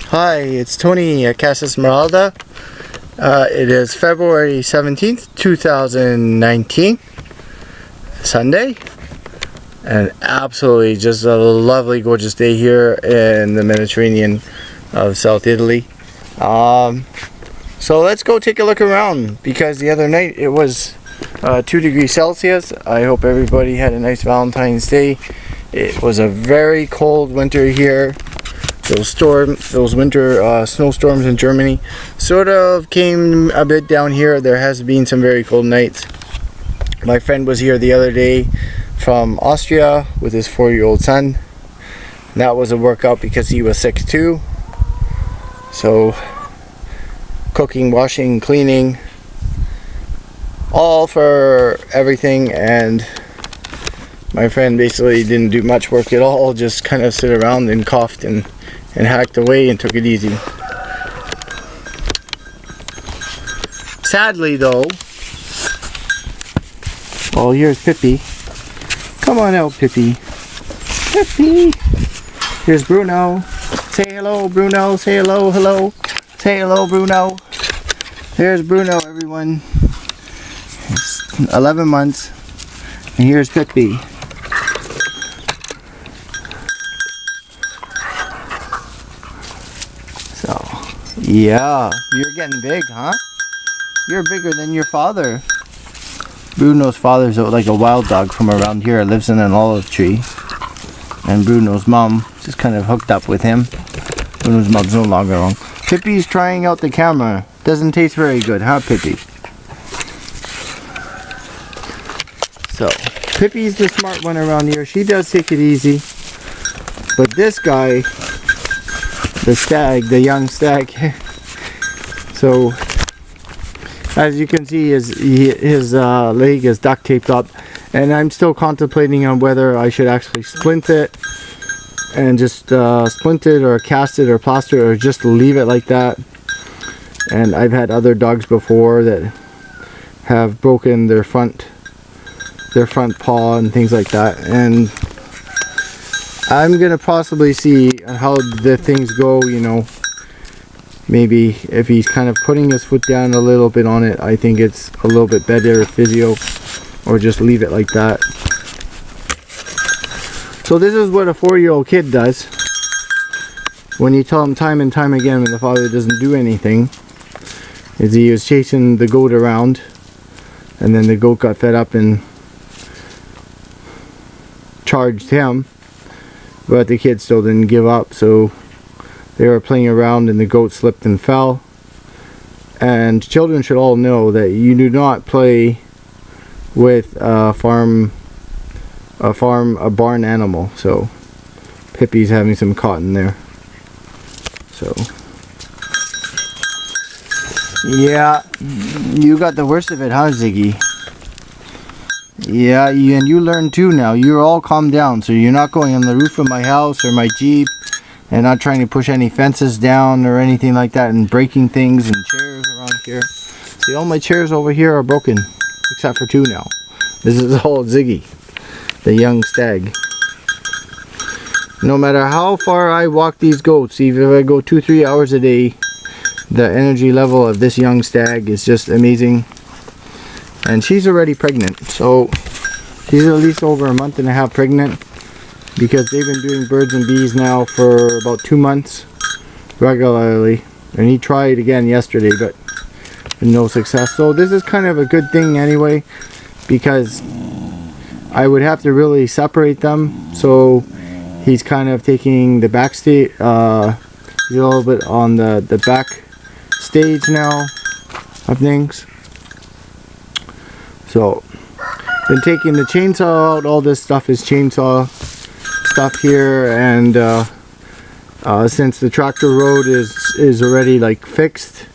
Hi, it's Tony at Casa Esmeralda. It is February 17th, 2019, Sunday, and absolutely just a lovely, gorgeous day here in the Mediterranean of South Italy. So let's go take a look around, because the other night it was 2 degrees Celsius. I hope everybody had a nice Valentine's Day. It was a very cold winter here. Those winter snowstorms in Germany sort of came a bit down here. There has been some very cold nights. My friend was here the other day from Austria with his 4-year-old son. That was a workout because he was sick too. So cooking, washing, cleaning, all for everything, and my friend basically didn't do much work at all, just kind of sit around and coughed and hacked away and took it easy. Sadly though, well, here's Pippy. Come on out, Pippy. Pippy! Here's Bruno. Say hello, Bruno. Say hello, hello. Say hello, Bruno. Here's Bruno, everyone. He's 11 months. And here's Pippy. Yeah, you're getting big, huh? You're bigger than your father. Bruno's father's like a wild dog from around here. Lives in an olive tree. And Bruno's mom just kind of hooked up with him. Bruno's mom's no longer along. Pippy's trying out the camera. Doesn't taste very good, huh, Pippy? So, Pippy's the smart one around here. She does take it easy. But this guy, the stag, the young stag, so as you can see, his leg is duct taped up, and I'm still contemplating on whether I should actually splint it and just splint it or cast it or plaster it, or just leave it like that. And I've had other dogs before that have broken their front paw and things like that, and I'm gonna possibly see how the things go, you know. Maybe if he's kind of putting his foot down a little bit on it, I think it's a little bit better physio, or just leave it like that. So this is what a 4-year-old kid does when you tell him time and time again when the father doesn't do anything. Is he was chasing the goat around, and then the goat got fed up and charged him. But the kid still didn't give up, so they were playing around and the goat slipped and fell. And children should all know that you do not play with a barn animal. So Pippy's having some cotton there. So yeah, you got the worst of it, huh, Ziggy? Yeah, and you learn too now. You're all calmed down, so you're not going on the roof of my house or my Jeep, and not trying to push any fences down or anything like that, and breaking things and chairs around here. See, all my chairs over here are broken, except for 2 now. This is all Ziggy, the young stag. No matter how far I walk these goats, even if I go 2-3 hours a day, the energy level of this young stag is just amazing. And she's already pregnant, so she's at least over a month and a half pregnant, because they've been doing birds and bees now for about 2 months regularly. And he tried again yesterday, but no success. So this is kind of a good thing anyway, because I would have to really separate them. So he's kind of taking the back stage, he's a little bit on the back stage now of things. So, been taking the chainsaw out. All this stuff is chainsaw stuff here, and since the tractor road is already like fixed,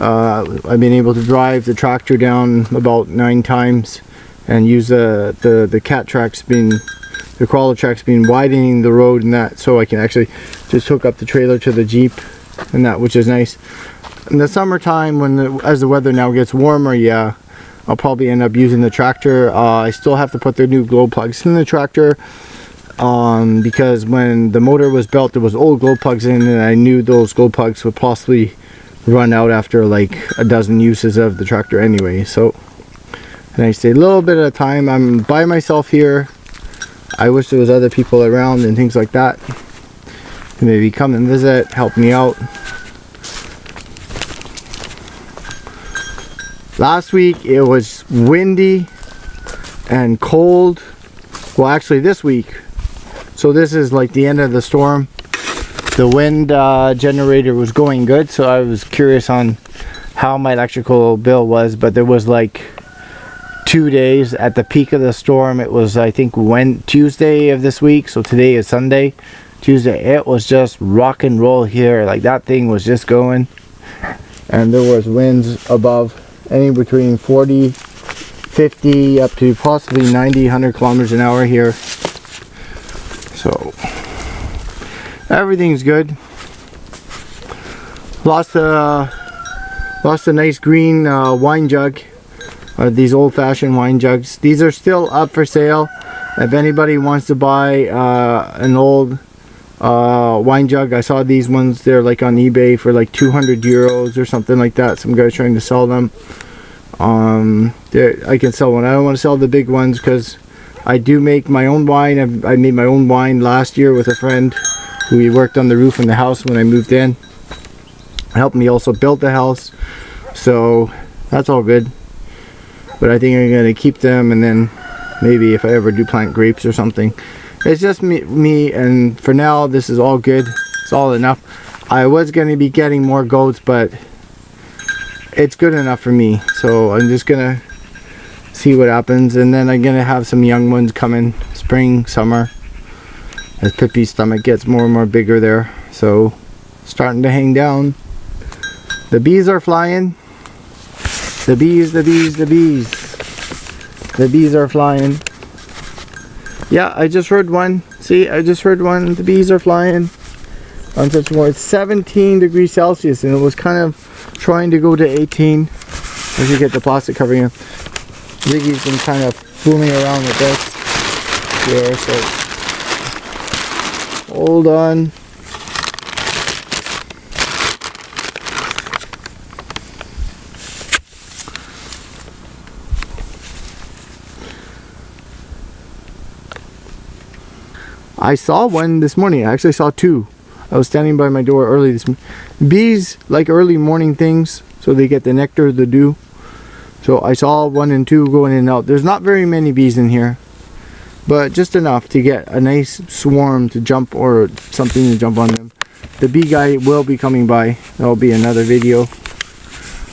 I've been able to drive the tractor down about 9 times and use the cat tracks the crawler tracks being widening the road and that, so I can actually just hook up the trailer to the Jeep and that, which is nice. In the summertime, as the weather now gets warmer, yeah, I'll probably end up using the tractor. I still have to put the new glow plugs in the tractor. because when the motor was built there was old glow plugs in, and I knew those glow plugs would possibly run out after like a dozen uses of the tractor anyway. So, and I stayed a little bit at a time. I'm by myself here. I wish there was other people around and things like that. Maybe come and visit, help me out. Last week it was windy and cold. Well, actually this week. So this is like the end of the storm. The wind generator was going good, so I was curious on how my electrical bill was, but there was like 2 days at the peak of the storm. It was, I think, Tuesday of this week, so today is Sunday. Tuesday, it was just rock and roll here. Like that thing was just going, and there was winds above any between 40, 50 up to possibly 90, 100 kilometers an hour here. So everything's good. Lost a nice green wine jug. These old-fashioned wine jugs. These are still up for sale. If anybody wants to buy an old wine jug, I saw these ones. They're like on eBay for like 200 euros or something like that. Some guys trying to sell them. I can sell one. I don't want to sell the big ones because I do make my own wine. I made my own wine last year with a friend who we worked on the roof in the house when I moved in. Helped me also build the house, so that's all good. But I think I'm gonna keep them, and then maybe if I ever do plant grapes or something. It's just me, and for now this is all good. It's all enough. I was gonna be getting more goats, but it's good enough for me. So I'm just gonna see what happens, and then I'm gonna have some young ones coming spring, summer, as Pippy's stomach gets more and more bigger there. So starting to hang down. The bees are flying. The bees are flying. Yeah, I just heard one. See, I just heard one. The bees are flying. On such more, it's 17 degrees Celsius, and it was kind of trying to go to 18. I should get the plastic covering it. Ziggy's been kind of fooling around with this here, so hold on. I saw one this morning. I actually saw two. I was standing by my door early this morning. Bees like early morning things, so they get the nectar, the dew. So I saw 1 and 2 going in and out. There's not very many bees in here, but just enough to get a nice swarm to jump, or something to jump on them. The bee guy will be coming by. That'll be another video.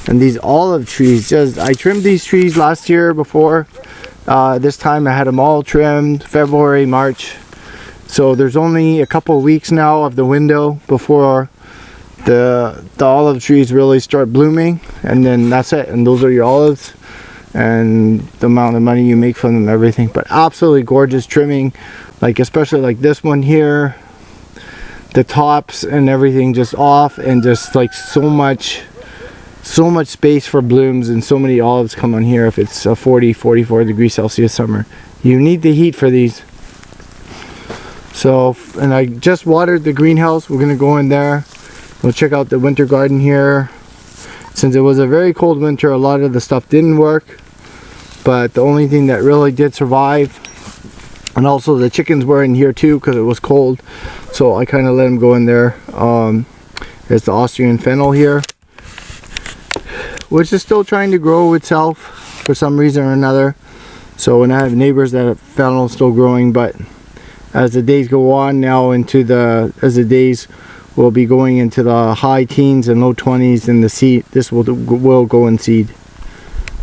And these olive trees, I trimmed these trees last year before. This time I had them all trimmed, February, March. So there's only a couple of weeks now of the window before the olive trees really start blooming, and then that's it, and those are your olives, and the amount of money you make from them, everything. But absolutely gorgeous trimming, like especially like this one here, the tops and everything just off, and just like so much space for blooms, and so many olives come on here. If it's a 40-44 degrees Celsius summer, you need the heat for these. So, and I just watered the greenhouse. We're gonna go in there. We'll check out the winter garden here. Since it was a very cold winter, a lot of the stuff didn't work, but the only thing that really did survive, and also the chickens were in here too because it was cold, so I kind of let them go in there. There's the Austrian fennel here, which is still trying to grow itself for some reason or another. So, and I have neighbors that have fennel still growing, but as the days go on now we'll be going into the high teens and low 20s, and the seed, this will go in seed.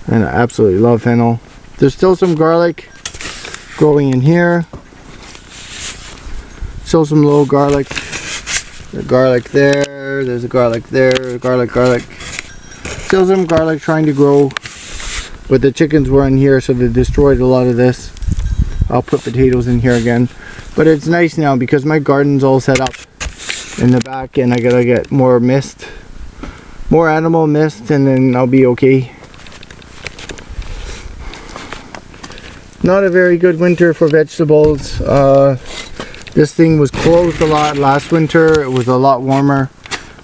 And I absolutely love fennel. There's still some garlic growing in here. Still some low garlic. There's garlic there. There's a garlic there. Garlic. Still some garlic trying to grow. But the chickens were in here, so they destroyed a lot of this. I'll put potatoes in here again. But it's nice now because my garden's all set up in the back, and I gotta get more mist, more animal mist, and then I'll be okay. Not a very good winter for vegetables. This thing was closed a lot last winter. It was a lot warmer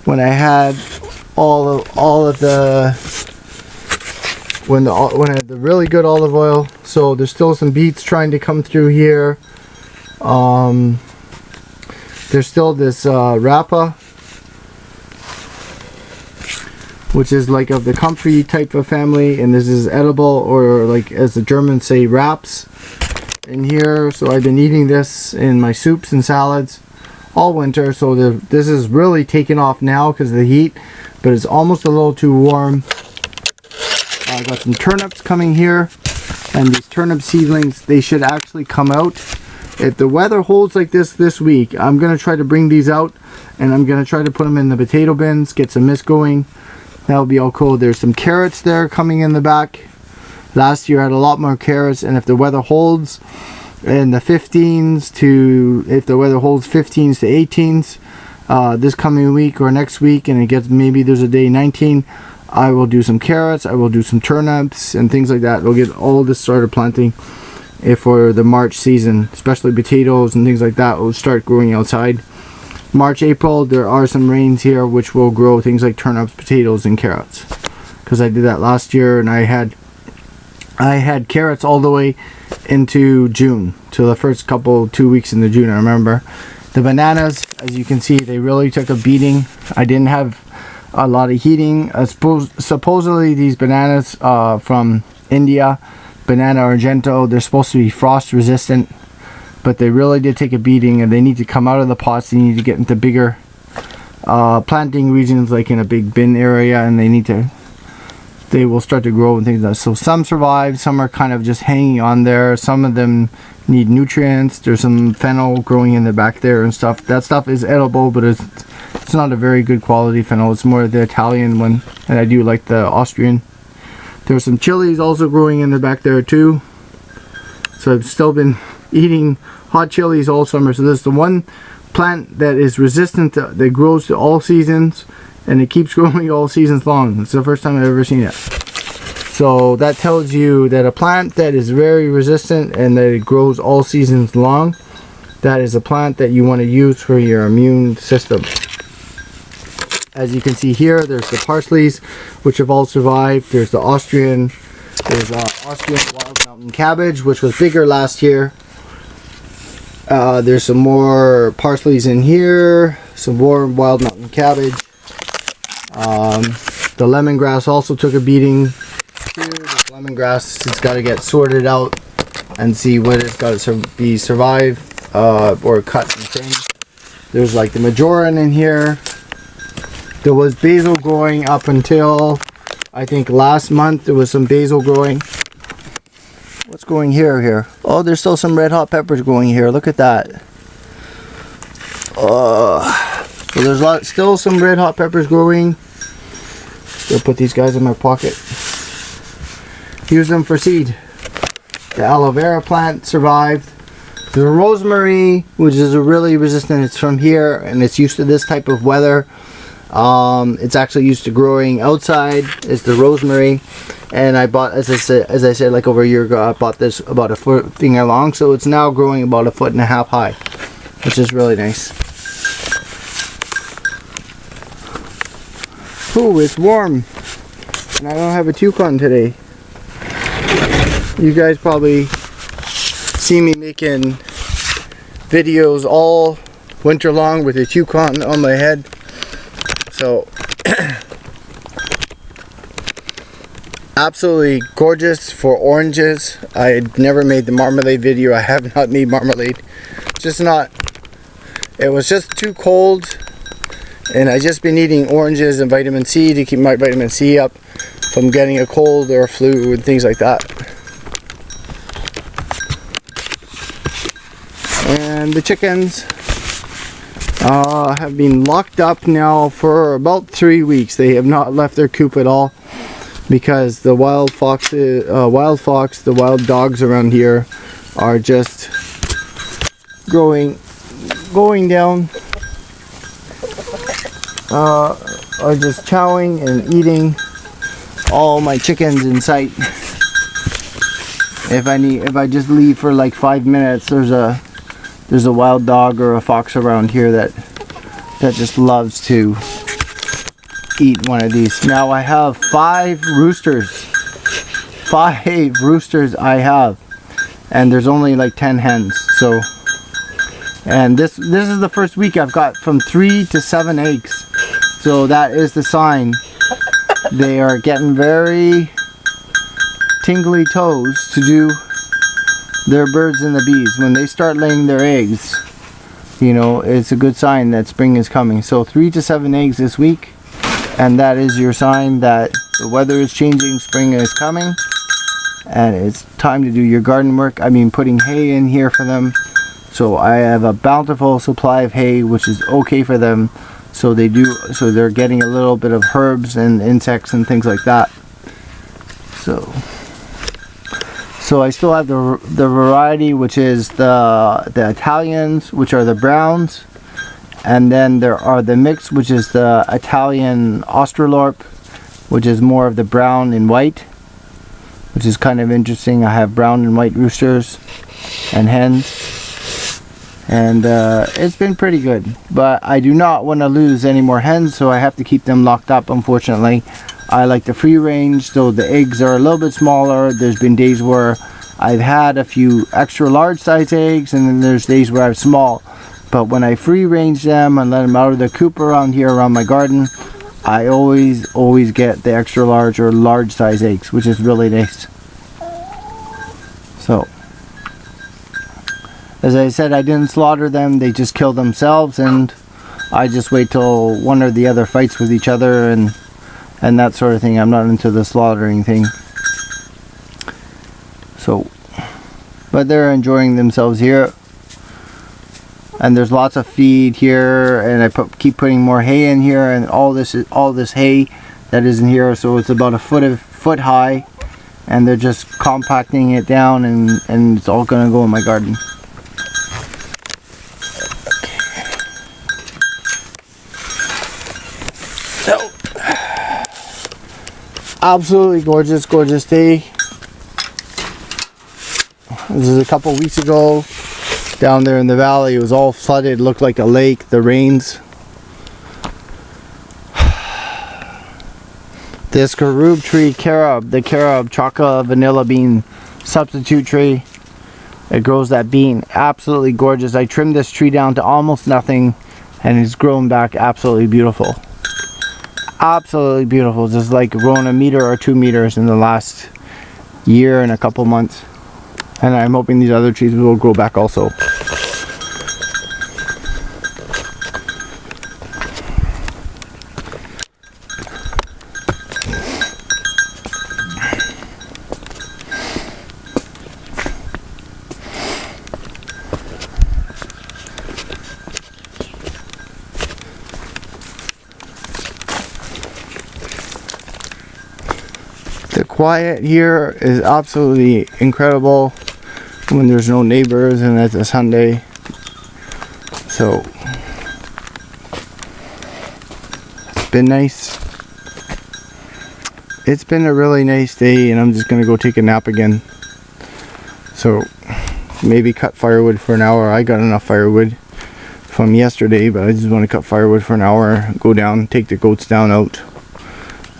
when I had when I had the really good olive oil. So there's still some beets trying to come through here. There's still this rapa, which is like of the comfrey type of family, and this is edible, or like as the Germans say, wraps in here. So I've been eating this in my soups and salads all winter. So this is really taking off now because of the heat, but it's almost a little too warm. I got some turnips coming here, and these turnip seedlings, they should actually come out. If the weather holds like this week, I'm going to try to bring these out, and I'm going to try to put them in the potato bins, get some mist going. That'll be all cool. There's some carrots there coming in the back. Last year I had a lot more carrots, and if the weather holds in the 15s to, if the weather holds 15s to 18s, this coming week or next week, and it gets, maybe there's a day 19, I will do some carrots, I will do some turnips and things like that. We'll get all this started planting for the March season, especially potatoes and things like that will start growing outside. March, April, there are some rains here which will grow things like turnips, potatoes, and carrots. Because I did that last year, and I had carrots all the way into June, to the first 2 weeks in the June. I remember the bananas, as you can see, they really took a beating. I didn't have a lot of heating. Supposedly these bananas from India, Banana Argento, they're supposed to be frost resistant, but they really did take a beating, and they need to come out of the pots. They need to get into bigger planting regions, like in a big bin area, and they will start to grow and things like that. So some survive, some are kind of just hanging on there. Some of them need nutrients. There's some fennel growing in the back there and stuff. That stuff is edible, but it's not a very good quality fennel. It's more the Italian one, and I do like the Austrian. There's some chilies also growing in the back there too. So I've still been eating hot chilies all summer. So this is the one plant that is resistant that grows to all seasons, and it keeps growing all seasons long. It's the first time I've ever seen it. So that tells you that a plant that is very resistant and that it grows all seasons long, that is a plant that you want to use for your immune system. As you can see here, there's the parsleys, which have all survived. There's the Austrian wild mountain cabbage, which was bigger last year. There's some more parsleys in here, some more wild mountain cabbage. The lemongrass also took a beating too. This lemongrass has got to get sorted out and see what it's got to be survive or cut and things. There's like the majoran in here. There was basil growing up until I think last month. There was some basil growing. What's going here? Oh, there's still some red hot peppers growing here. Look at that. So there's still some red hot peppers growing. I'll put these guys in my pocket. Use them for seed. The aloe vera plant survived. The rosemary, which is a really resistant, it's from here and it's used to this type of weather. It's actually used to growing outside. Is the rosemary, and I bought, as I said, like over a year ago, I bought this about a foot finger long, so it's now growing about 1.5 feet high, which is really nice. Ooh, it's warm, and I don't have a toucan today. You guys probably see me making videos all winter long with a toucan on my head. So absolutely gorgeous for oranges. I never made the marmalade video. I have not made marmalade. It was just too cold, and I just been eating oranges and vitamin C to keep my vitamin C up from getting a cold or a flu and things like that. And the chickens have been locked up now for about 3 weeks. They have not left their coop at all because the wild fox, the wild dogs around here are just going down, are just chowing and eating all my chickens in sight. If I just leave for like 5 minutes, there's there's a wild dog or a fox around here that just loves to eat one of these. Now I have 5 roosters. 5 roosters I have, and there's only like 10 hens. So, and this is the first week I've got from 3 to 7 eggs. So that is the sign. They are getting very tingly toes to do their birds and the bees. When they start laying their eggs, you know, it's a good sign that spring is coming. So 3 to 7 eggs this week, and that is your sign that the weather is changing, spring is coming, and it's time to do your garden work. I mean, putting hay in here for them. So I have a bountiful supply of hay, which is okay for them. So they're getting a little bit of herbs and insects and things like that. So I still have the variety, which is the Italians, which are the browns, and then there are the mix, which is the Italian Australorp, which is more of the brown and white, which is kind of interesting. I have brown and white roosters and hens. And it's been pretty good, but I do not want to lose any more hens, so I have to keep them locked up, unfortunately. I like the free range, so the eggs are a little bit smaller. There's been days where I've had a few extra large size eggs, and then there's days where I have small. But when I free range them and let them out of the coop around here around my garden, I always get the extra large or large size eggs, which is really nice. So, as I said, I didn't slaughter them, they just kill themselves, and I just wait till one or the other fights with each other and that sort of thing. I'm not into the slaughtering thing. So, but they're enjoying themselves here. And there's lots of feed here, and I keep putting more hay in here, and all this hay that is in here, so it's about a foot high, and they're just compacting it down, and it's all gonna go in my garden. So, absolutely gorgeous day. This is a couple weeks ago. Down there in the valley, it was all flooded, it looked like a lake, the rains. This carob tree, the carob chocolate vanilla bean substitute tree, it grows that bean, absolutely gorgeous. I trimmed this tree down to almost nothing, and it's grown back absolutely beautiful. Absolutely beautiful, just like grown a meter or 2 meters in the last year and a couple months. And I'm hoping these other trees will grow back also. The quiet here is absolutely incredible when there's no neighbors and it's a Sunday. So it's been nice. It's been a really nice day, and I'm just gonna go take a nap again. So maybe cut firewood for an hour. I got enough firewood from yesterday, but I just want to cut firewood for an hour, go down, take the goats down out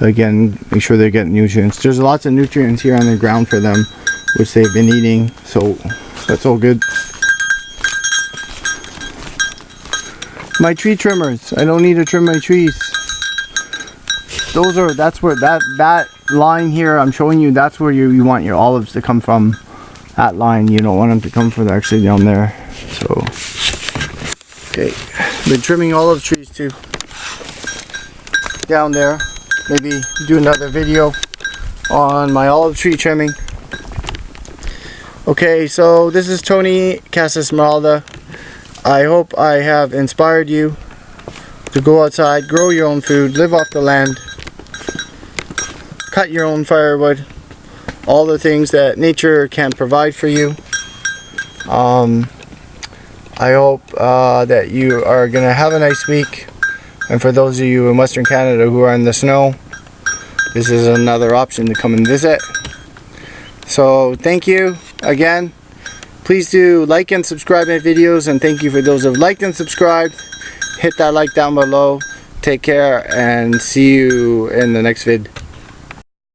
again, make sure they're getting nutrients. There's lots of nutrients here on the ground for them, which they've been eating, so that's all good. My tree trimmers, I don't need to trim my trees. That's where that line here I'm showing you, that's where you want your olives to come from. That line, you don't want them to come from actually down there. So okay, been trimming olive trees too down there. Maybe do another video on my olive tree trimming. Okay, so this is Tony Casa Esmeralda. I hope I have inspired you to go outside, grow your own food, live off the land, cut your own firewood, all the things that nature can provide for you. I hope that you are going to have a nice week. And for those of you in Western Canada who are in the snow, this is another option to come and visit. So thank you again. Please do like and subscribe my videos, and thank you for those who have liked and subscribed. Hit that like down below. Take care and see you in the next vid.